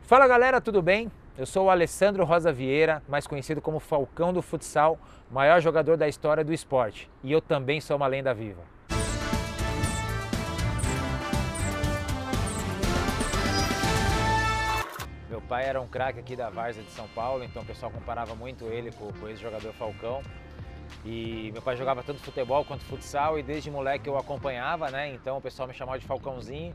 Fala galera, tudo bem? Eu sou o Alessandro Rosa Vieira, mais conhecido como Falcão do Futsal, maior jogador da história do esporte. E eu também sou uma lenda viva. Meu pai era um craque aqui da Várzea de São Paulo, então o pessoal comparava muito ele com o ex-jogador Falcão. E meu pai jogava tanto futebol quanto futsal e desde moleque eu acompanhava, né? Então o pessoal me chamava de Falcãozinho.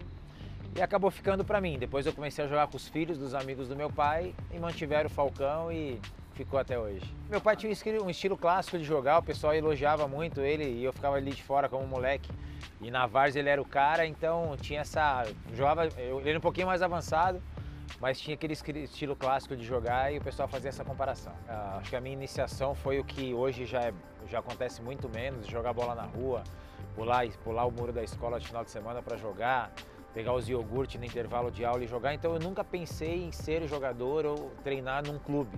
E acabou ficando pra mim. Depois eu comecei a jogar com os filhos dos amigos do meu pai e mantiveram o Falcão e ficou até hoje. Meu pai tinha um estilo clássico de jogar, o pessoal elogiava muito ele e eu ficava ali de fora como moleque. E na várzea ele era o cara, então tinha essa... ele era um pouquinho mais avançado, mas tinha aquele estilo clássico de jogar e o pessoal fazia essa comparação. Acho que a minha iniciação foi o que hoje já acontece muito menos, jogar bola na rua, pular o muro da escola de final de semana para jogar, pegar os iogurtes no intervalo de aula e jogar. Então eu nunca pensei em ser jogador ou treinar num clube.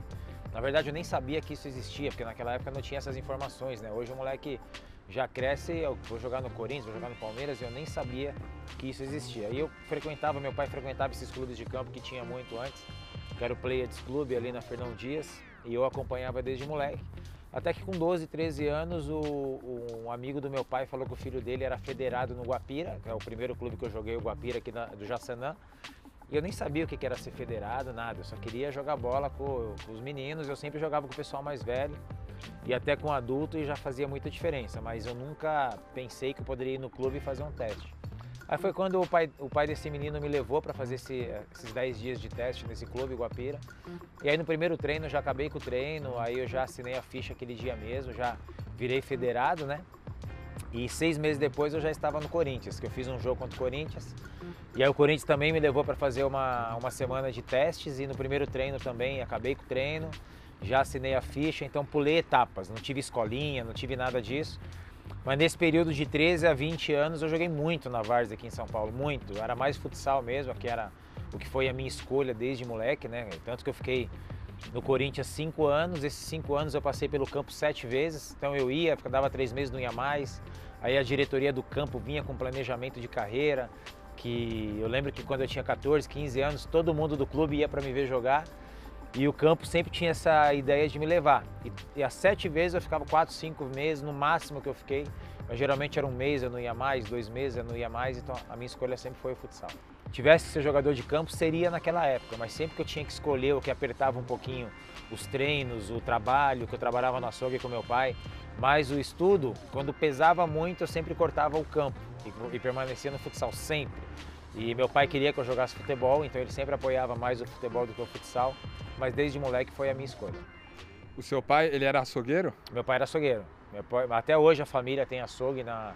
Na verdade eu nem sabia que isso existia, porque naquela época não tinha essas informações, né? Hoje o moleque já cresce, eu vou jogar no Corinthians, vou jogar no Palmeiras, e eu nem sabia que isso existia. E meu pai frequentava esses clubes de campo que tinha muito antes, que era o Pleiades Clube ali na Fernão Dias, e eu acompanhava desde moleque. Até que com 12, 13 anos, um amigo do meu pai falou que o filho dele era federado no Guapira, que é o primeiro clube que eu joguei, o Guapira aqui do Jaçanã. E eu nem sabia o que era ser federado, nada, eu só queria jogar bola com os meninos, eu sempre jogava com o pessoal mais velho e até com adulto e já fazia muita diferença, mas eu nunca pensei que eu poderia ir no clube e fazer um teste. Aí foi quando o pai desse menino me levou para fazer esses 10 dias de teste nesse clube, Guapira. E aí no primeiro treino eu já acabei com o treino, aí eu já assinei a ficha aquele dia mesmo, já virei federado, né? E 6 meses depois eu já estava no Corinthians, que eu fiz um jogo contra o Corinthians. E aí o Corinthians também me levou para fazer uma semana de testes e no primeiro treino também acabei com o treino, já assinei a ficha, então pulei etapas, não tive escolinha, não tive nada disso. Mas nesse período de 13 a 20 anos eu joguei muito na várzea aqui em São Paulo, muito. Era mais futsal mesmo, que era o que foi a minha escolha desde moleque, né? Tanto que eu fiquei no Corinthians 5 anos, esses 5 anos eu passei pelo campo 7 vezes, então eu ia, dava 3 meses, não ia mais. Aí a diretoria do campo vinha com planejamento de carreira, que eu lembro que quando eu tinha 14, 15 anos, todo mundo do clube ia para me ver jogar. E o campo sempre tinha essa ideia de me levar. E as 7 vezes eu ficava 4, 5 meses, no máximo que eu fiquei. Mas geralmente era 1 mês, eu não ia mais, 2 meses, eu não ia mais. Então a minha escolha sempre foi o futsal. Tivesse que ser jogador de campo, seria naquela época. Mas sempre que eu tinha que escolher o que apertava um pouquinho os treinos, o trabalho, que eu trabalhava no açougue com meu pai, mais o estudo, quando pesava muito eu sempre cortava o campo e permanecia no futsal, sempre. E meu pai queria que eu jogasse futebol, então ele sempre apoiava mais o futebol do que o futsal, mas desde moleque foi a minha escolha. O seu pai, ele era açougueiro? Meu pai era açougueiro. Até hoje a família tem açougue na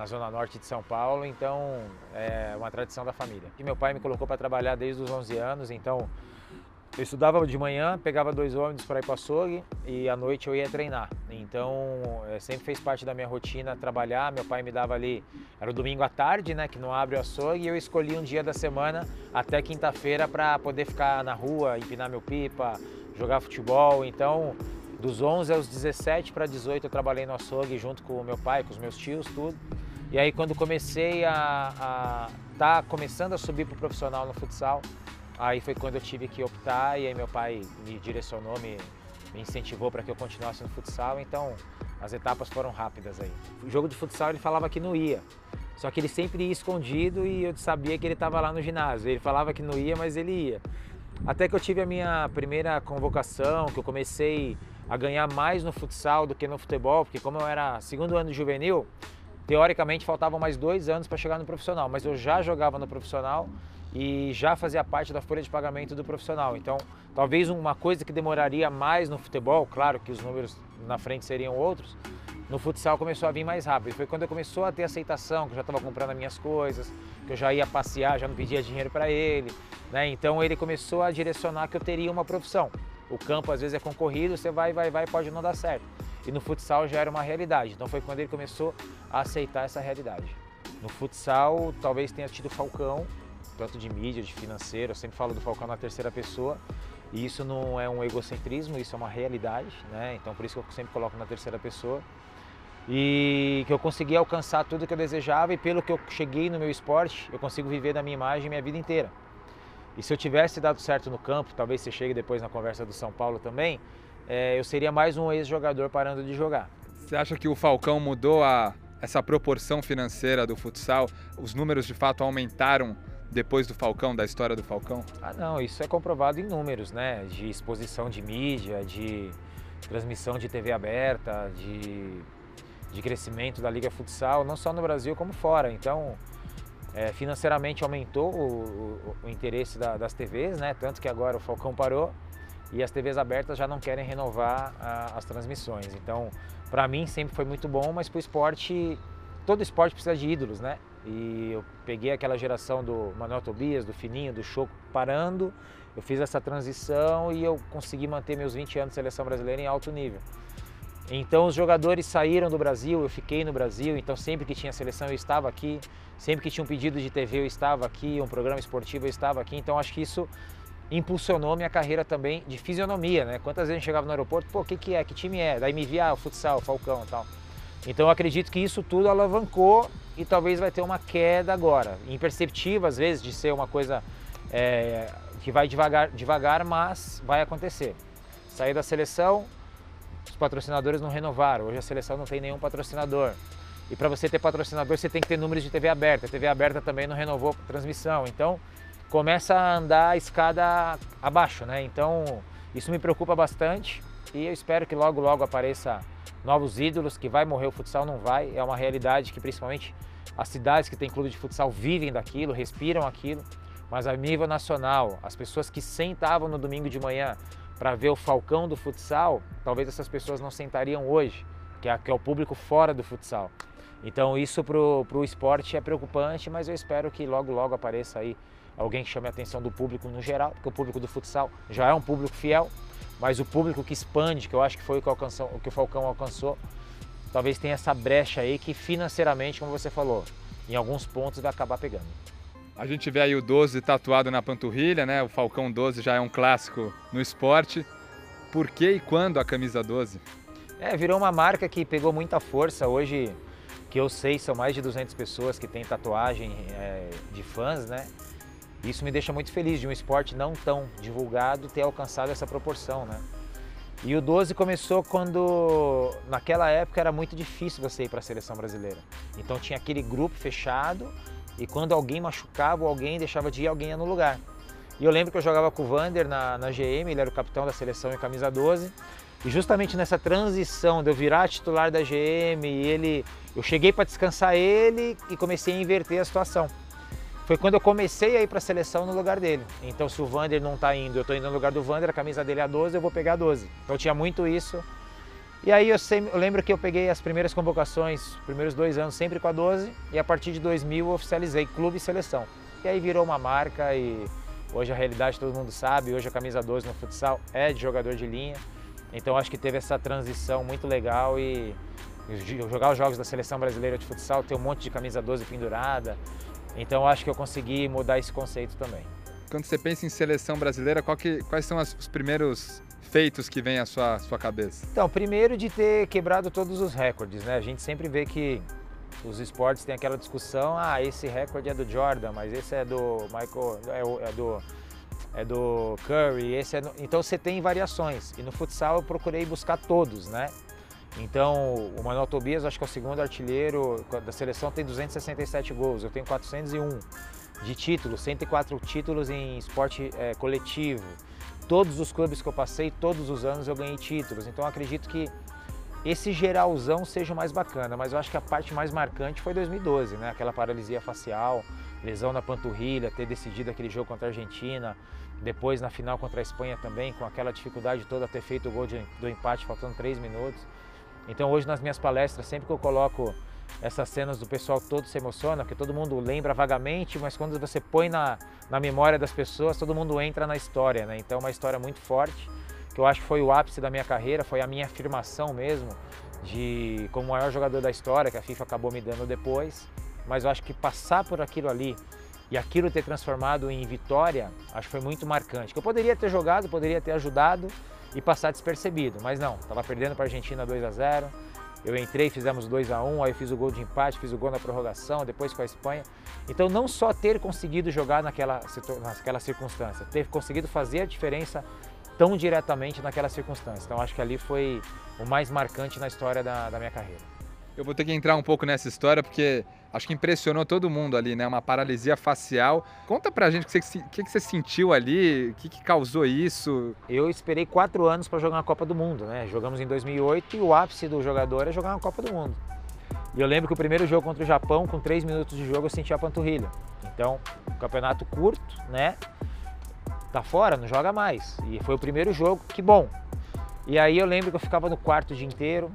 zona norte de São Paulo, então é uma tradição da família. E meu pai me colocou para trabalhar desde os 11 anos, então eu estudava de manhã, pegava 2 ônibus para ir para o açougue e à noite eu ia treinar. Então sempre fez parte da minha rotina trabalhar. Meu pai me dava ali, era o domingo à tarde, né, que não abre o açougue, e eu escolhi um dia da semana até quinta-feira para poder ficar na rua, empinar meu pipa, jogar futebol. Então dos 11 aos 17 para 18 eu trabalhei no açougue junto com o meu pai, com os meus tios, tudo. E aí quando comecei a tá começando a subir para o profissional no futsal, aí foi quando eu tive que optar e aí meu pai me direcionou, me incentivou para que eu continuasse no futsal, então as etapas foram rápidas aí. O jogo de futsal ele falava que não ia, só que ele sempre ia escondido e eu sabia que ele estava lá no ginásio. Ele falava que não ia, mas ele ia. Até que eu tive a minha primeira convocação, que eu comecei a ganhar mais no futsal do que no futebol, porque como eu era 2º ano de juvenil, teoricamente faltavam mais 2 anos para chegar no profissional, mas eu já jogava no profissional e já fazia parte da folha de pagamento do profissional. Então, talvez uma coisa que demoraria mais no futebol, claro que os números na frente seriam outros, no futsal começou a vir mais rápido. Foi quando eu começou a ter aceitação, que eu já estava comprando as minhas coisas, que eu já ia passear, já não pedia dinheiro para ele, né? Então ele começou a direcionar que eu teria uma profissão. O campo às vezes é concorrido, você vai, pode não dar certo. E no futsal já era uma realidade. Então foi quando ele começou a aceitar essa realidade. No futsal, talvez tenha tido Falcão, tanto de mídia, de financeiro, eu sempre falo do Falcão na terceira pessoa, e isso não é um egocentrismo, isso é uma realidade, né? Então por isso que eu sempre coloco na terceira pessoa. E que eu consegui alcançar tudo que eu desejava e pelo que eu cheguei no meu esporte, eu consigo viver da minha imagem minha vida inteira. E se eu tivesse dado certo no campo, talvez você chegue depois na conversa do São Paulo também, eu seria mais um ex-jogador parando de jogar. Você acha que o Falcão mudou essa proporção financeira do futsal? Os números de fato aumentaram depois do Falcão, da história do Falcão? Ah, não, isso é comprovado em números, né? De exposição de mídia, de transmissão de TV aberta, de crescimento da Liga Futsal, não só no Brasil como fora. Então, financeiramente aumentou o interesse das TVs, né? Tanto que agora o Falcão parou e as TVs abertas já não querem renovar as transmissões. Então, para mim sempre foi muito bom, mas para o esporte, todo esporte precisa de ídolos, né? E eu peguei aquela geração do Manuel Tobias, do Fininho, do Choco parando, eu fiz essa transição e eu consegui manter meus 20 anos de seleção brasileira em alto nível. Então os jogadores saíram do Brasil, eu fiquei no Brasil, então sempre que tinha seleção eu estava aqui, sempre que tinha um pedido de TV eu estava aqui, um programa esportivo eu estava aqui, então acho que isso impulsionou minha carreira também de fisionomia, né? Quantas vezes a gente chegava no aeroporto, pô, o que é, que time é? Daí me via, o futsal, o Falcão e tal. Então eu acredito que isso tudo alavancou e talvez vai ter uma queda agora, imperceptível às vezes de ser uma coisa que vai devagar, mas vai acontecer. Sair da seleção, os patrocinadores não renovaram, hoje a seleção não tem nenhum patrocinador. E para você ter patrocinador você tem que ter números de TV aberta, a TV aberta também não renovou a transmissão, então começa a andar a escada abaixo, né? Então isso me preocupa bastante e eu espero que logo apareça novos ídolos, que vai morrer o futsal, não vai, é uma realidade que principalmente as cidades que têm clube de futsal vivem daquilo, respiram aquilo, mas a nível nacional, as pessoas que sentavam no domingo de manhã para ver o Falcão do futsal, talvez essas pessoas não sentariam hoje, que é o público fora do futsal. Então isso pro esporte é preocupante, mas eu espero que logo apareça aí alguém que chame a atenção do público no geral, porque o público do futsal já é um público fiel, mas o público que expande, que eu acho que foi o que o Falcão alcançou, talvez tenha essa brecha aí que financeiramente, como você falou, em alguns pontos vai acabar pegando. A gente vê aí o 12 tatuado na panturrilha, né? O Falcão 12 já é um clássico no esporte. Por que e quando a camisa 12? Virou uma marca que pegou muita força. Hoje, que eu sei, são mais de 200 pessoas que têm tatuagem de fãs, né? Isso me deixa muito feliz de um esporte não tão divulgado ter alcançado essa proporção, né? E o 12 começou quando, naquela época, era muito difícil você ir para a seleção brasileira. Então tinha aquele grupo fechado e quando alguém machucava ou alguém deixava de ir, alguém ia no lugar. E eu lembro que eu jogava com o Vander na GM, ele era o capitão da seleção em camisa 12. E justamente nessa transição de eu virar titular da GM, eu cheguei para descansar ele e comecei a inverter a situação. Foi quando eu comecei a ir para a seleção no lugar dele. Então se o Vander não está indo, eu estou indo no lugar do Vander, a camisa dele é a 12, eu vou pegar a 12. Então tinha muito isso. E aí eu lembro que eu peguei as primeiras convocações, os primeiros 2 anos sempre com a 12, e a partir de 2000 eu oficializei clube e seleção. E aí virou uma marca e hoje a realidade todo mundo sabe, hoje a camisa 12 no futsal é de jogador de linha. Então acho que teve essa transição muito legal e jogar os jogos da seleção brasileira de futsal, ter um monte de camisa 12 pendurada. Então acho que eu consegui mudar esse conceito também. Quando você pensa em seleção brasileira, quais são os primeiros feitos que vêm à sua cabeça? Então, primeiro de ter quebrado todos os recordes, né? A gente sempre vê que os esportes têm aquela discussão, esse recorde é do Jordan, mas esse é do Michael, é do Curry, então você tem variações. E no futsal eu procurei buscar todos, né? Então, o Manuel Tobias, acho que é o segundo artilheiro da seleção, tem 267 gols, eu tenho 401 de títulos, 104 títulos em esporte coletivo. Todos os clubes que eu passei, todos os anos eu ganhei títulos, então eu acredito que esse geralzão seja o mais bacana, mas eu acho que a parte mais marcante foi 2012, né? Aquela paralisia facial, lesão na panturrilha, ter decidido aquele jogo contra a Argentina, depois na final contra a Espanha também, com aquela dificuldade toda, ter feito o gol do empate faltando 3 minutos. Então hoje nas minhas palestras, sempre que eu coloco essas cenas do pessoal, todo se emociona, porque todo mundo lembra vagamente, mas quando você põe na memória das pessoas, todo mundo entra na história, né? Então é uma história muito forte, que eu acho que foi o ápice da minha carreira, foi a minha afirmação mesmo, como o maior jogador da história, que a FIFA acabou me dando depois, mas eu acho que passar por aquilo ali e aquilo ter transformado em vitória, acho que foi muito marcante. Que eu poderia ter jogado, poderia ter ajudado e passar despercebido, mas não, estava perdendo para a Argentina 2-0, Eu entrei, fizemos 2-1, aí fiz o gol de empate, fiz o gol na prorrogação, depois com a Espanha. Então não só ter conseguido jogar naquela circunstância, ter conseguido fazer a diferença tão diretamente naquela circunstância. Então acho que ali foi o mais marcante na história da minha carreira. Eu vou ter que entrar um pouco nessa história porque acho que impressionou todo mundo ali, né? Uma paralisia facial. Conta pra gente o que você sentiu ali, o que causou isso. Eu esperei 4 anos para jogar uma Copa do Mundo, né? Jogamos em 2008 e o ápice do jogador é jogar uma Copa do Mundo. E eu lembro que o primeiro jogo contra o Japão, com 3 minutos de jogo, eu senti a panturrilha. Então, campeonato curto, né? Tá fora, não joga mais. E foi o primeiro jogo, que bom. E aí eu lembro que eu ficava no quarto o dia inteiro.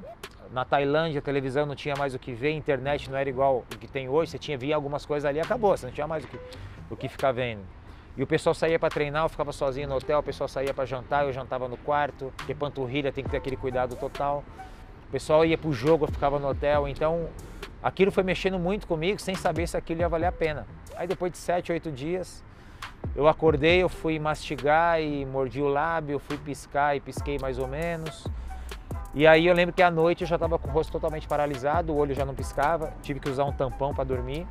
Na Tailândia, a televisão não tinha mais o que ver, a internet não era igual o que tem hoje, você via algumas coisas ali e acabou, você não tinha mais o que ficar vendo. E o pessoal saía para treinar, eu ficava sozinho no hotel, o pessoal saía para jantar, eu jantava no quarto, porque panturrilha tem que ter aquele cuidado total. O pessoal ia pro jogo, eu ficava no hotel, então aquilo foi mexendo muito comigo, sem saber se aquilo ia valer a pena. Aí depois de 7, 8 dias, eu acordei, eu fui mastigar e mordi o lábio, fui piscar e pisquei mais ou menos. E aí eu lembro que à noite eu já estava com o rosto totalmente paralisado, o olho já não piscava, tive que usar um tampão para dormir.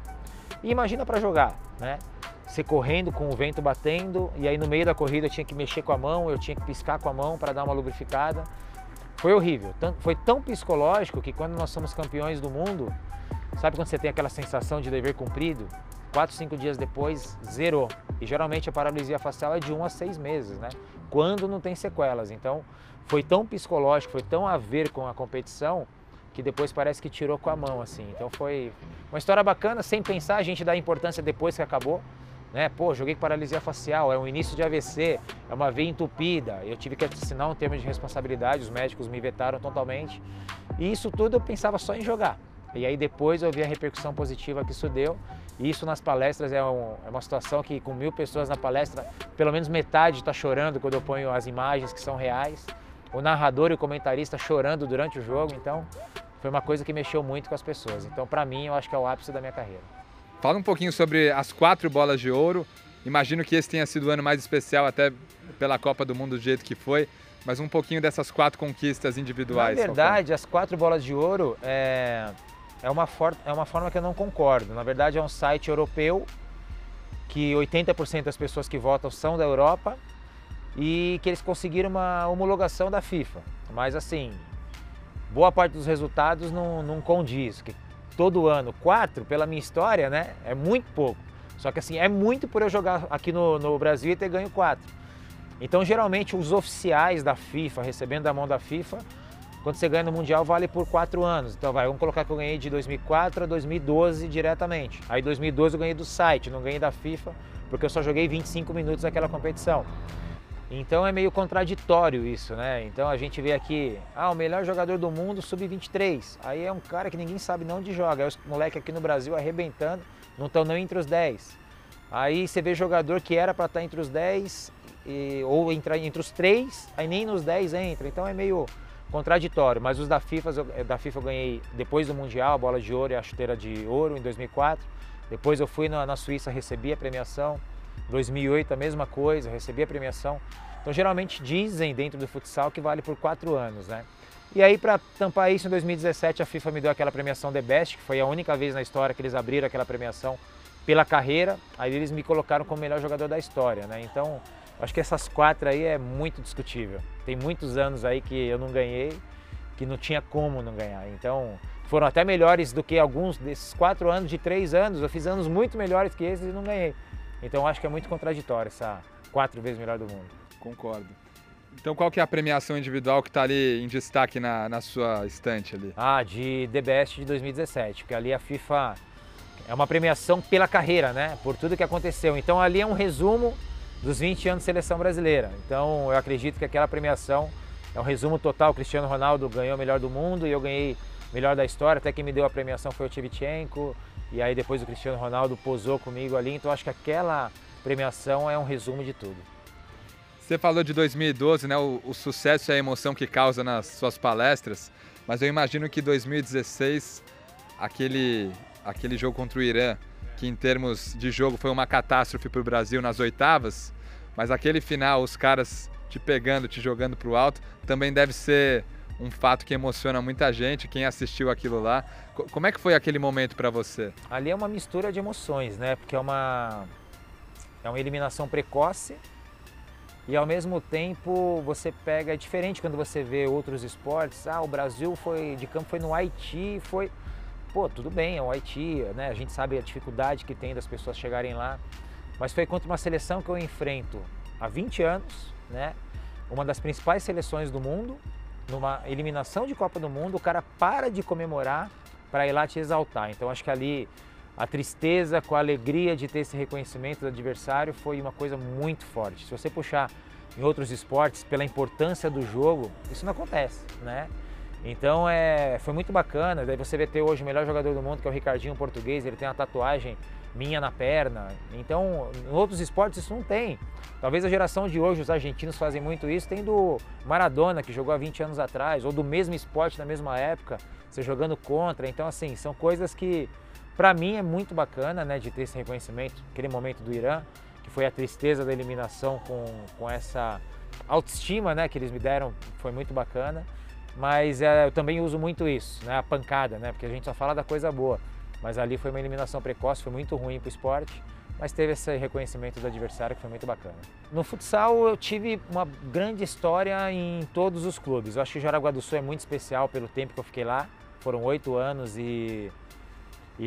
E imagina para jogar, né? Você correndo com o vento batendo, e aí no meio da corrida eu tinha que mexer com a mão, eu tinha que piscar com a mão para dar uma lubrificada. Foi horrível, foi tão psicológico que quando nós somos campeões do mundo, sabe quando você tem aquela sensação de dever cumprido? 4, 5 dias depois, zerou. E geralmente a paralisia facial é de 1 a 6 meses, né? Quando não tem sequelas. Então, foi tão psicológico, foi tão a ver com a competição, que depois parece que tirou com a mão, assim. Então foi uma história bacana, sem pensar, a gente dá importância depois que acabou, né? Pô, joguei com paralisia facial, é um início de AVC, é uma veia entupida, eu tive que assinar um termo de responsabilidade, os médicos me vetaram totalmente. E isso tudo eu pensava só em jogar. E aí depois eu vi a repercussão positiva que isso deu. E isso nas palestras é uma situação que com 1000 pessoas na palestra, pelo menos metade está chorando quando eu ponho as imagens que são reais. O narrador e o comentarista chorando durante o jogo, então foi uma coisa que mexeu muito com as pessoas. Então para mim eu acho que é o ápice da minha carreira. Fala um pouquinho sobre as 4 bolas de ouro. Imagino que esse tenha sido o ano mais especial até pela Copa do Mundo do jeito que foi, mas um pouquinho dessas 4 conquistas individuais. Na verdade, as 4 bolas de ouro é uma forma que eu não concordo. Na verdade, é um site europeu que 80% das pessoas que votam são da Europa e que eles conseguiram uma homologação da FIFA. Mas assim, boa parte dos resultados não condiz. Que todo ano, 4, pela minha história, né, é muito pouco. Só que assim, é muito por eu jogar aqui no Brasil e ter ganho 4. Então, geralmente, os oficiais da FIFA, recebendo da mão da FIFA, quando você ganha no Mundial, vale por 4 anos. Então vamos colocar que eu ganhei de 2004 a 2012 diretamente. Aí 2012 eu ganhei do site, não ganhei da FIFA, porque eu só joguei 25 minutos naquela competição. Então é meio contraditório isso, né? Então a gente vê aqui, o melhor jogador do mundo, sub-23. Aí é um cara que ninguém sabe nem onde joga. Aí os moleques aqui no Brasil arrebentando, não estão nem entre os 10. Aí você vê jogador que era para estar entre os 10, ou entrar entre os 3, aí nem nos 10 entra. Então é meio contraditório, mas os da FIFA eu ganhei depois do Mundial, a bola de ouro e a chuteira de ouro em 2004. Depois eu fui na Suíça, recebi a premiação. 2008 a mesma coisa, recebi a premiação. Então geralmente dizem dentro do futsal que vale por 4 anos, né? E aí para tampar isso, em 2017 a FIFA me deu aquela premiação The Best, que foi a única vez na história que eles abriram aquela premiação pela carreira. Aí eles me colocaram como o melhor jogador da história, né? Então acho que essas 4 aí é muito discutível. Tem muitos anos aí que eu não ganhei, que não tinha como não ganhar. Então foram até melhores do que alguns desses 4 anos, de 3 anos. Eu fiz anos muito melhores que esses e não ganhei. Então acho que é muito contraditório essa 4 vezes melhor do mundo. Concordo. Então qual que é a premiação individual que está ali em destaque na sua estante ali? De The Best de 2017, porque ali a FIFA é uma premiação pela carreira, né? Por tudo que aconteceu. Então ali é um resumo dos 20 anos de seleção brasileira. Então eu acredito que aquela premiação é um resumo total. O Cristiano Ronaldo ganhou o melhor do mundo e eu ganhei o melhor da história. Até quem me deu a premiação foi o Shevchenko. E aí depois o Cristiano Ronaldo posou comigo ali. Então acho que aquela premiação é um resumo de tudo. Você falou de 2012, né? O sucesso e a emoção que causa nas suas palestras. Mas eu imagino que 2016, aquele jogo contra o Irã, que em termos de jogo foi uma catástrofe para o Brasil nas oitavas, mas aquele final, os caras te pegando, te jogando para o alto, também deve ser um fato que emociona muita gente, quem assistiu aquilo lá. Como é que foi aquele momento para você? Ali é uma mistura de emoções, né? Porque é uma eliminação precoce e ao mesmo tempo você pega, é diferente quando você vê outros esportes, o Brasil de campo foi no Haiti, pô, tudo bem, é o Haiti, né? A gente sabe a dificuldade que tem das pessoas chegarem lá, mas foi contra uma seleção que eu enfrento há 20 anos, né? Uma das principais seleções do mundo, numa eliminação de Copa do Mundo, o cara para de comemorar para ir lá te exaltar. Então acho que ali a tristeza com a alegria de ter esse reconhecimento do adversário foi uma coisa muito forte. Se você puxar em outros esportes, pela importância do jogo, isso não acontece, né? Então foi muito bacana. Daí você vê ter hoje o melhor jogador do mundo, que é o Ricardinho português, ele tem uma tatuagem minha na perna. Então, em outros esportes isso não tem. Talvez a geração de hoje, os argentinos fazem muito isso, tem do Maradona, que jogou há 20 anos atrás, ou do mesmo esporte na mesma época, você jogando contra. Então, assim, são coisas que, para mim, é muito bacana, né, de ter esse reconhecimento. Aquele momento do Irã, que foi a tristeza da eliminação com essa autoestima, né, que eles me deram, foi muito bacana. Mas eu também uso muito isso, né, a pancada, né, porque a gente só fala da coisa boa. Mas ali foi uma eliminação precoce, foi muito ruim para o esporte, mas teve esse reconhecimento do adversário que foi muito bacana. No futsal eu tive uma grande história em todos os clubes. Eu acho que Jaraguá do Sul é muito especial pelo tempo que eu fiquei lá. Foram 8 anos e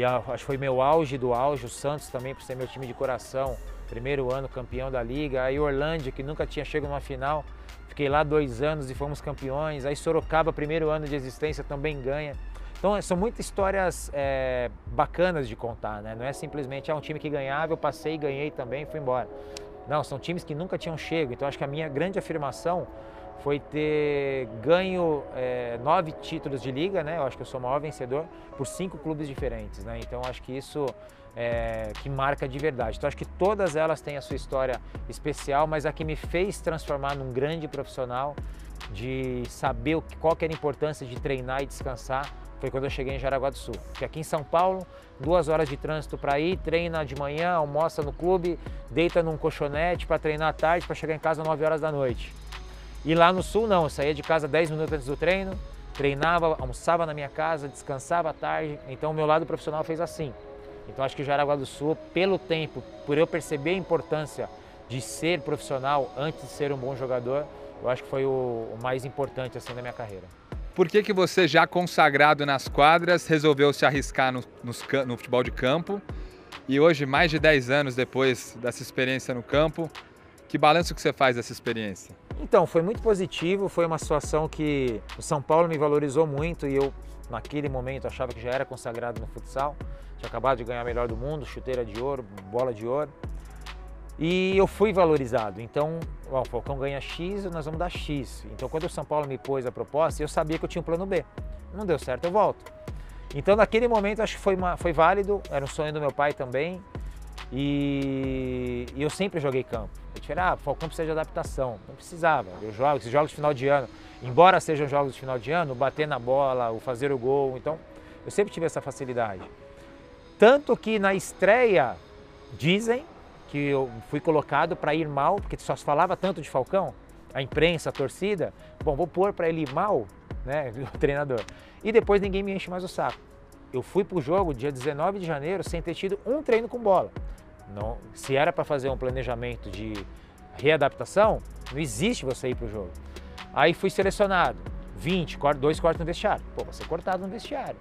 acho que foi meu auge do auge. O Santos também, por ser meu time de coração, primeiro ano campeão da liga. Aí Orlândia, que nunca tinha chegado numa final, fiquei lá 2 anos e fomos campeões. Aí Sorocaba, primeiro ano de existência, também ganha. Então são muitas histórias bacanas de contar, né? Não é simplesmente um time que ganhava, eu passei, ganhei também e fui embora. Não, são times que nunca tinham chego. Então acho que a minha grande afirmação foi ter ganho 9 títulos de liga, né? Eu acho que eu sou o maior vencedor por 5 clubes diferentes, né? Então acho que isso que marca de verdade. Então acho que todas elas têm a sua história especial, mas a que me fez transformar num grande profissional, de saber qual que era a importância de treinar e descansar, foi quando eu cheguei em Jaraguá do Sul. Porque aqui em São Paulo, 2 horas de trânsito para ir, treina de manhã, almoça no clube, deita num colchonete para treinar à tarde, para chegar em casa 9 horas da noite. E lá no Sul não, eu saía de casa 10 minutos antes do treino, treinava, almoçava na minha casa, descansava à tarde. Então o meu lado profissional fez assim. Então acho que Jaraguá do Sul, pelo tempo, por eu perceber a importância de ser profissional antes de ser um bom jogador, eu acho que foi o mais importante assim da minha carreira. Por que você, já consagrado nas quadras, resolveu se arriscar no futebol de campo? E hoje, mais de 10 anos depois dessa experiência no campo, que balanço que você faz dessa experiência? Então, foi muito positivo, foi uma situação que o São Paulo me valorizou muito e eu, naquele momento, achava que já era consagrado no futsal. Tinha acabado de ganhar a melhor do mundo, chuteira de ouro, bola de ouro. E eu fui valorizado, então, o Falcão ganha X, nós vamos dar X. Então, quando o São Paulo me pôs a proposta, eu sabia que eu tinha um plano B. Não deu certo, eu volto. Então, naquele momento, acho que foi válido, era um sonho do meu pai também. E eu sempre joguei campo. Eu tinha, o Falcão precisa de adaptação. Não precisava. Eu jogo, esses jogos de final de ano, embora sejam jogos de final de ano, o bater na bola, o fazer o gol, então, eu sempre tive essa facilidade. Tanto que na estreia, dizem que eu fui colocado para ir mal, porque só se falava tanto de Falcão, a imprensa, a torcida, bom, vou pôr para ele ir mal, né, o treinador. E depois ninguém me enche mais o saco. Eu fui para o jogo dia 19 de janeiro sem ter tido um treino com bola. Não, se era para fazer um planejamento de readaptação, não existe você ir para o jogo. Aí fui selecionado, 2 cortes no vestiário. Pô, vou ser cortado no vestiário.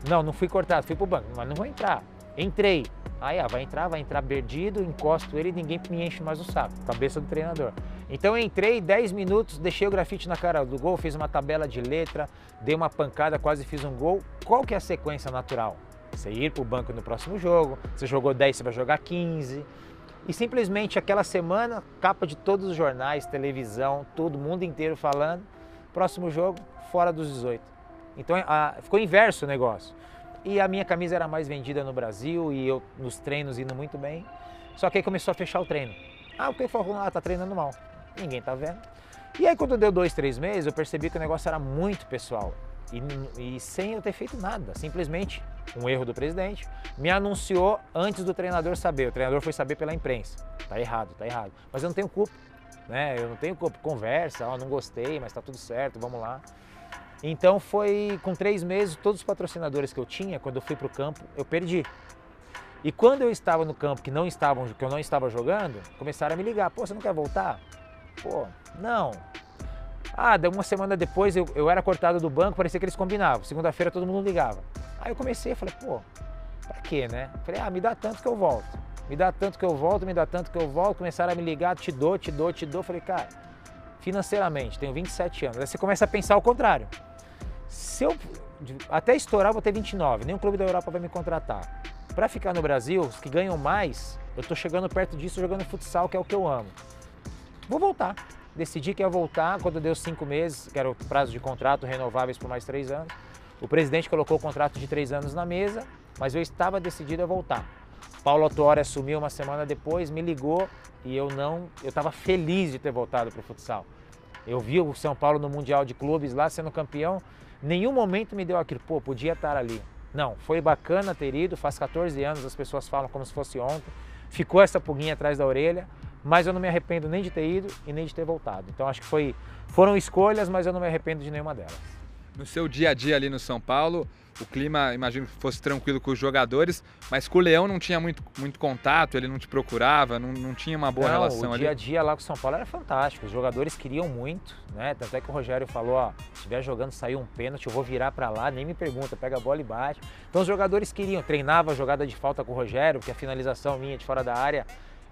Não fui cortado, fui para o banco, mas não vou entrar. Entrei. Aí, vai entrar perdido, encosto ele e ninguém me enche mais o saco, cabeça do treinador. Então eu entrei, 10 minutos, deixei o grafite na cara do gol, fiz uma tabela de letra, dei uma pancada, quase fiz um gol. Qual que é a sequência natural? Você ir para o banco no próximo jogo, você jogou 10, você vai jogar 15. E simplesmente aquela semana, capa de todos os jornais, televisão, todo mundo inteiro falando, próximo jogo, fora dos 18. Então ficou inverso o negócio. E a minha camisa era mais vendida no Brasil e eu nos treinos indo muito bem. Só que aí começou a fechar o treino. O que falou? Tá treinando mal. Ninguém tá vendo. E aí quando deu 2, 3 meses, eu percebi que o negócio era muito pessoal. E sem eu ter feito nada. Simplesmente um erro do presidente. Me anunciou antes do treinador saber. O treinador foi saber pela imprensa. Tá errado. Mas eu não tenho culpa. Né? Eu não tenho culpa. Conversa, não gostei, mas tá tudo certo, vamos lá. Então foi com 3 meses, todos os patrocinadores que eu tinha, quando eu fui para o campo, eu perdi. E quando eu estava no campo que eu não estava jogando, começaram a me ligar, pô, você não quer voltar? Pô, não. Ah, uma semana depois eu era cortado do banco, parecia que eles combinavam. Segunda-feira todo mundo ligava. Aí eu comecei, falei, pô, pra quê, né? Falei, me dá tanto que eu volto. Me dá tanto que eu volto, me dá tanto que eu volto. Começaram a me ligar, te dou. Falei, cara, financeiramente, tenho 27 anos. Aí você começa a pensar o contrário. Se eu até estourar, eu vou ter 29. Nenhum clube da Europa vai me contratar. Para ficar no Brasil, os que ganham mais, eu tô chegando perto disso jogando futsal, que é o que eu amo. Vou voltar. Decidi que ia voltar quando deu 5 meses, que era o prazo de contrato, renováveis por mais 3 anos. O presidente colocou o contrato de 3 anos na mesa, mas eu estava decidido a voltar. Paulo Autuori assumiu uma semana depois, me ligou e eu estava feliz de ter voltado para o futsal. Eu vi o São Paulo no Mundial de Clubes lá sendo campeão, nenhum momento me deu aquilo, pô, podia estar ali. Não, foi bacana ter ido, faz 14 anos, as pessoas falam como se fosse ontem, ficou essa pulguinha atrás da orelha, mas eu não me arrependo nem de ter ido e nem de ter voltado. Então acho que foram escolhas, mas eu não me arrependo de nenhuma delas. No seu dia a dia ali no São Paulo, o clima, imagino que fosse tranquilo com os jogadores, mas com o Leão não tinha muito contato, ele não te procurava, não tinha uma boa relação ali? O dia a dia lá com o São Paulo era fantástico, os jogadores queriam muito, né? Tanto é que o Rogério falou, ó, se estiver jogando, saiu um pênalti, eu vou virar pra lá, nem me pergunta, pega a bola e bate. Então os jogadores queriam, treinava a jogada de falta com o Rogério, porque a finalização minha de fora da área,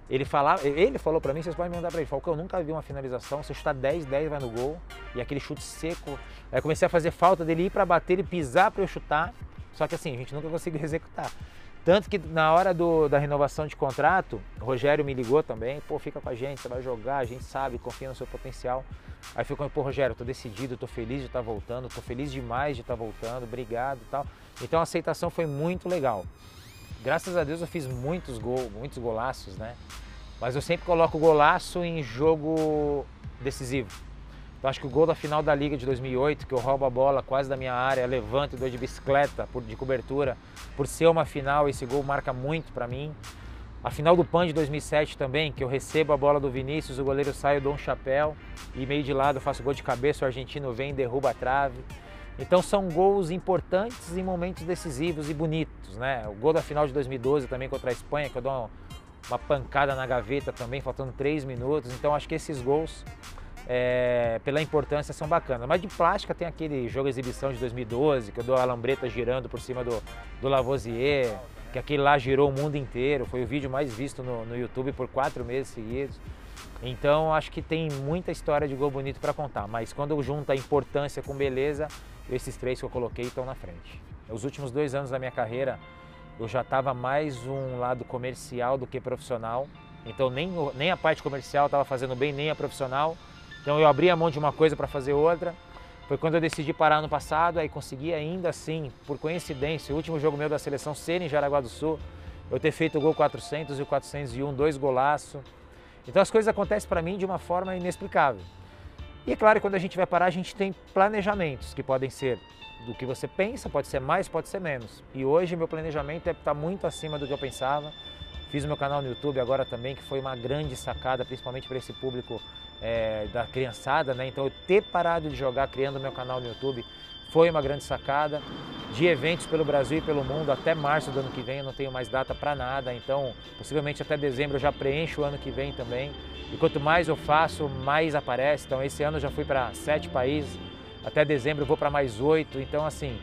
ele falou pra mim, vocês podem me mandar pra ele, falou que eu nunca vi uma finalização, você chutar 10 vai no gol, e aquele chute seco. Aí comecei a fazer falta dele ir pra bater, ele pisar pra eu chutar, só que assim, a gente nunca conseguiu executar. Tanto que na hora da renovação de contrato, o Rogério me ligou também, pô, fica com a gente, você vai jogar, a gente sabe, confia no seu potencial. Aí ficou, pô, Rogério, tô decidido, tô feliz de estar voltando, tô feliz demais de estar voltando, obrigado e tal. Então a aceitação foi muito legal. Graças a Deus eu fiz muitos golaços, né? Mas eu sempre coloco golaço em jogo decisivo. Então acho que o gol da final da Liga de 2008, que eu roubo a bola quase da minha área, levanto e dou de bicicleta de cobertura, por ser uma final, esse gol marca muito para mim. A final do PAN de 2007 também, que eu recebo a bola do Vinícius, o goleiro sai, eu dou um chapéu e meio de lado eu faço gol de cabeça, o argentino vem e derruba a trave. Então são gols importantes em momentos decisivos e bonitos, né? O gol da final de 2012 também contra a Espanha, que eu dou uma pancada na gaveta também, faltando 3 minutos. Então acho que esses gols, pela importância, são bacanas. Mas de plástica tem aquele jogo exibição de 2012, que eu dou a lambreta girando por cima do Lavoisier, que aquele lá girou o mundo inteiro, foi o vídeo mais visto no YouTube por 4 meses seguidos. Então acho que tem muita história de gol bonito para contar, mas quando junta a importância com beleza, esses 3 que eu coloquei estão na frente. Os últimos 2 anos da minha carreira, eu já estava mais um lado comercial do que profissional, então nem a parte comercial estava fazendo bem, nem a profissional, então eu abri a mão de uma coisa para fazer outra. Foi quando eu decidi parar no passado, aí consegui ainda assim, por coincidência, o último jogo meu da seleção ser em Jaraguá do Sul, eu ter feito o gol 400 e o 401, 2 golaços. Então as coisas acontecem para mim de uma forma inexplicável. E é claro que quando a gente vai parar, a gente tem planejamentos que podem ser do que você pensa, pode ser mais, pode ser menos. E hoje meu planejamento está muito acima do que eu pensava. Fiz o meu canal no YouTube agora também, que foi uma grande sacada, principalmente para esse público da criançada, né? Então eu ter parado de jogar criando o meu canal no YouTube foi uma grande sacada. De eventos pelo Brasil e pelo mundo, até março do ano que vem eu não tenho mais data para nada, então possivelmente até dezembro eu já preencho o ano que vem também. E quanto mais eu faço, mais aparece. Então esse ano eu já fui para 7 países, até dezembro eu vou para mais 8, então assim,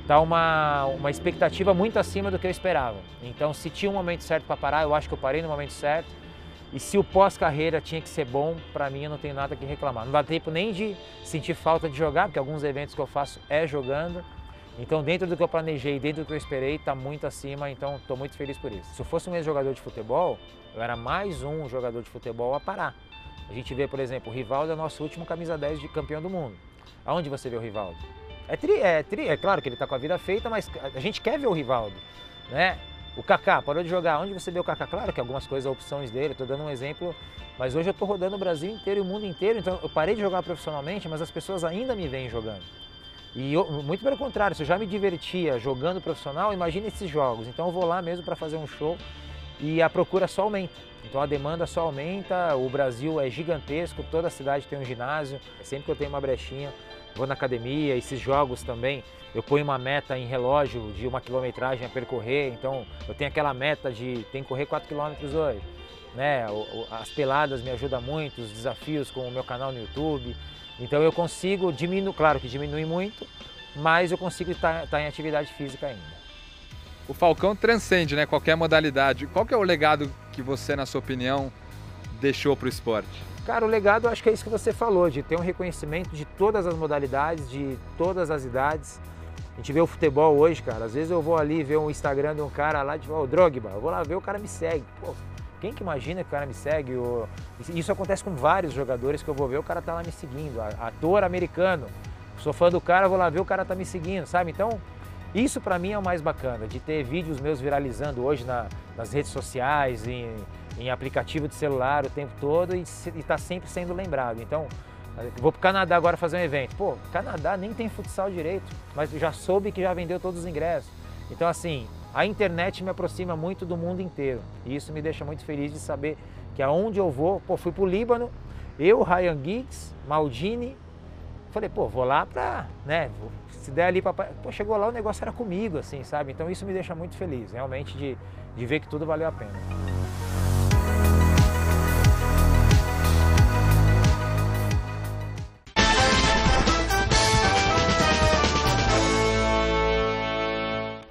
tá uma expectativa muito acima do que eu esperava. Então se tinha um momento certo para parar, eu acho que eu parei no momento certo. E se o pós-carreira tinha que ser bom, para mim eu não tenho nada que reclamar. Não dá tempo nem de sentir falta de jogar, porque alguns eventos que eu faço é jogando. Então dentro do que eu planejei, dentro do que eu esperei, está muito acima, então estou muito feliz por isso. Se eu fosse um ex-jogador de futebol, eu era mais um jogador de futebol a parar. A gente vê, por exemplo, o Rivaldo é o nosso último camisa 10 de campeão do mundo. Aonde você vê o Rivaldo? É claro que ele está com a vida feita, mas a gente quer ver o Rivaldo, né? O Kaká parou de jogar. Onde você vê o Kaká? Claro que algumas coisas, opções dele, estou dando um exemplo, mas hoje eu estou rodando o Brasil inteiro e o mundo inteiro, então eu parei de jogar profissionalmente, mas as pessoas ainda me veem jogando. E muito pelo contrário, se eu já me divertia jogando profissional, imagine esses jogos. Então eu vou lá mesmo para fazer um show e a procura só aumenta. Então a demanda só aumenta, o Brasil é gigantesco, toda cidade tem um ginásio, sempre que eu tenho uma brechinha, vou na academia, esses jogos também, eu ponho uma meta em relógio de uma quilometragem a percorrer, então eu tenho aquela meta de tem que correr 4 km hoje. Né? As peladas me ajudam muito, os desafios com o meu canal no YouTube, então eu consigo diminuir, claro que diminui muito, mas eu consigo estar em atividade física ainda. O Falcão transcende, né, qualquer modalidade. Qual que é o legado que você, na sua opinião, deixou para o esporte? Cara, o legado acho que é isso que você falou, de ter um reconhecimento de todas as modalidades, de todas as idades. A gente vê o futebol hoje, cara, às vezes eu vou ali ver um Instagram de um cara lá, tipo, o Drogba, eu vou lá ver, o cara me segue. Pô, quem que imagina que o cara me segue? Isso acontece com vários jogadores que eu vou ver, o cara tá lá me seguindo. Ator americano, sou fã do cara, vou lá ver, o cara tá me seguindo, sabe? Então, isso para mim é o mais bacana, de ter vídeos meus viralizando hoje nas redes sociais, em aplicativo de celular o tempo todo e tá sempre sendo lembrado. Então, vou pro Canadá agora fazer um evento. Pô, Canadá nem tem futsal direito, mas já soube que já vendeu todos os ingressos. Então, assim, a internet me aproxima muito do mundo inteiro. E isso me deixa muito feliz de saber que aonde eu vou, pô, fui pro Líbano, eu, Ryan Giggs, Maldini, falei, pô, vou lá pra, né, se der ali pra... Pô, chegou lá, o negócio era comigo, assim, sabe? Então isso me deixa muito feliz, realmente, de ver que tudo valeu a pena.